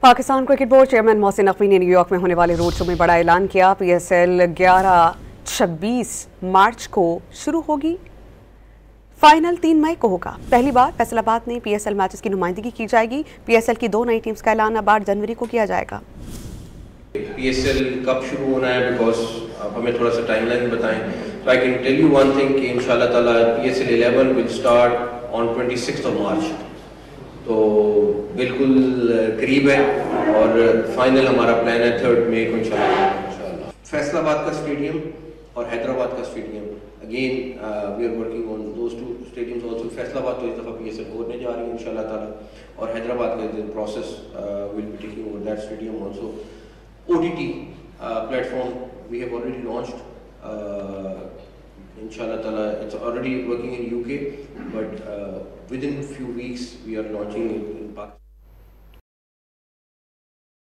Pakistan cricket board chairman Mohsin Naqvi نے new York میں ہونے والے روڈ شو میں بڑا اعلان کیا۔ پی ایس ایل 11-26 مارچ کو شروع ہوگی، فائنل 3 مئی کو ہوگا۔ پہلی بار فیصل آباد میں پی ایس ایل میچز کی نمائندگی کی جائے گی۔ پی ایس ایل کی 2 نئی ٹیمز کا اعلان اب 8 جنوری کو کیا جائے گا۔ پی ایس ایل کب شروع ہونا ہے، بیکاز آپ ہمیں تھوڑا سا ٹائم لائن بتائیں۔ I can tell you one thing کہ انشاءاللہ تعالیٰ P S L 11 will start on 26 March, تو بالکل قریب ہے، اور فائنل ہمارا پلان ہے 3 مئی کو انشاءاللہ۔ فیصل آباد کا اسٹیڈیم اور حیدرآباد کا stadium, again we are working on those 2 stadiums also. Faisalabad تو اس دفعہ پی ایس ایل ہونے جا رہی ہے انشاءاللہ تعالیٰ، اور حیدرآباد کا process will be taking over that stadium also. OTT platform we have already launched. Inshallah ta'ala, it's already working in UK, but within few weeks we are launching it in Pakistan.